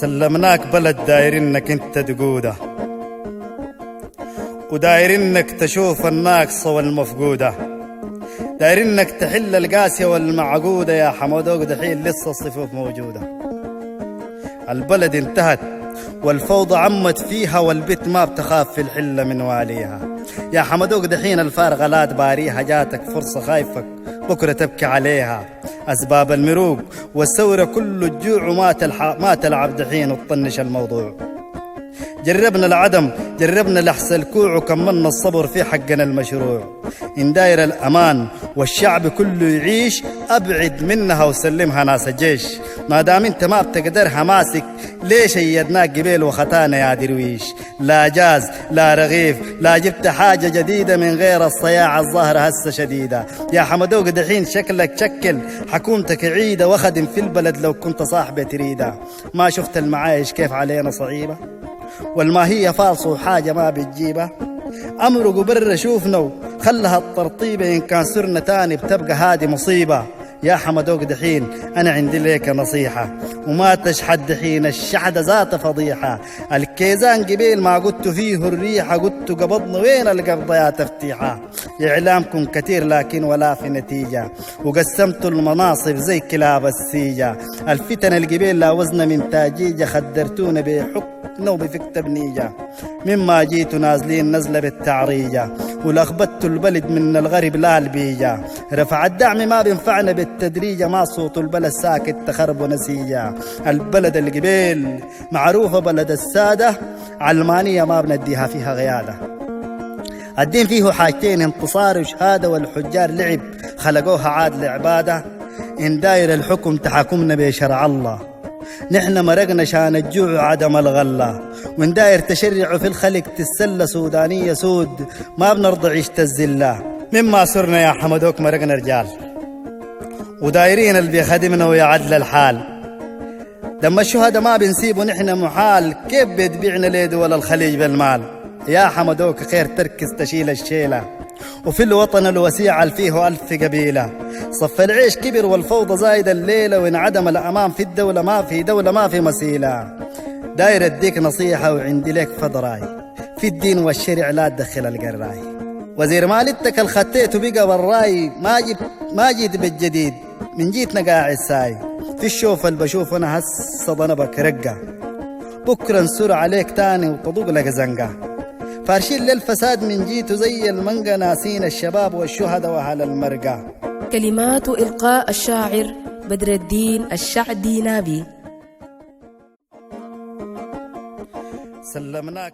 سلمناك بلد دايرينك انت تقوده، ودايرينك تشوف الناقصة والمفقودة، دايرينك تحل القاسية والمعقودة. يا حمدوك دحين لسه الصفوف موجودة. البلد انتهت والفوضى عمت فيها، والبت ما بتخاف في الحلة من واليها. يا حمدوك دحين الفارغة لا تباريها، جاتك فرصة خايفك بكرة تبكي عليها. أسباب المروق والثورة كل الجوع، وما تلعب دحين وتطنش الموضوع. جربنا العدم، جربنا لحس الكوع، وكملنا الصبر في حقنا المشروع. إن داير الأمان والشعب كله يعيش، أبعد منها وسلمها ناس الجيش. ما دام انت ما بتقدرها ماسك، ليش ايدناك قبيل وخطانا يا درويش؟ لا جاز لا رغيف، لا جبت حاجة جديدة من غير الصياعة الظاهرة هسه شديدة. يا حمدوق دحين شكلك شكل حكومتك عيدة، وخدم في البلد لو كنت صاحبة تريدة. ما شفت المعايش كيف علينا صعيبة، والما هي فالص وحاجة ما بتجيبها. أمرق برا شوفنا خلها الترطيبة، إن كان سرنا تاني بتبقى هادي مصيبة. يا حمدوك دحين أنا عندي ليك نصيحة، وما تشحد دحين الشحدة ذات فضيحة. الكيزان قبيل ما قلت فيه الريحة، قلت قبضنا وين القبضة يا تفتيحة. إعلامكم كتير لكن ولا في نتيجة، وقسمتوا المناصب زي كلاب السيجة. الفتن القبيل لا وزن من تاجيجة، خدرتونا بحكمنا وبفكت بنيجة. مما جيتوا نازلين نزلة بالتعريجة، ولخبطتوا البلد من الغرب لا البيجة. رفع الدعم ما بينفعنا بالتدريجة، ما صوت البلد ساكت تخرب ونسيجة. البلد القبيل معروفة بلد السادة، علمانية ما بنديها فيها غيادة. الدين فيه حاجتين، انتصار وشهادة، والحجار لعب خلقوها عاد لعبادة. إن داير الحكم تحكمنا بشرع الله، نحن مرقنا شان الجوع وعدم الغلة. وإن داير تشرع في الخلق تسلى سودانية سود، ما بنرضى عيشة الزلة. مما صرنا يا حمدوك مرقنا رجال، ودايرين اللي بيخدمنا ويعدل الحال. دم الشهداء ما بنسيبه نحن محال، كيف بتبيعنا لدول الخليج بالمال. يا حمدوك خير تركز تشيل الشيلة، وفي الوطن الوسيع فيه 1000 قبيلة. صف العيش كبر والفوضى زايد الليلة، وانعدم الأمان في الدولة ما في دولة ما في مسيلة. داير اديك نصيحة وعندي لك فضراي، في الدين والشرع لا تدخل القراي. وزير مالتك الخطيت وبقى والراي، ما جيت بالجديد من جيتنا قاعد ساي. في الشوف اللي بشوف انا هسه ضنبك رقة، بكرة نسر عليك تاني وتضوق لك زنقة. فارشين للفساد من جيتو زي المنقى، ناسين الشباب والشهداء وأهل المرقى. كلمات إلقاء الشاعر بدر الدين الشعدي نابي. سلمناك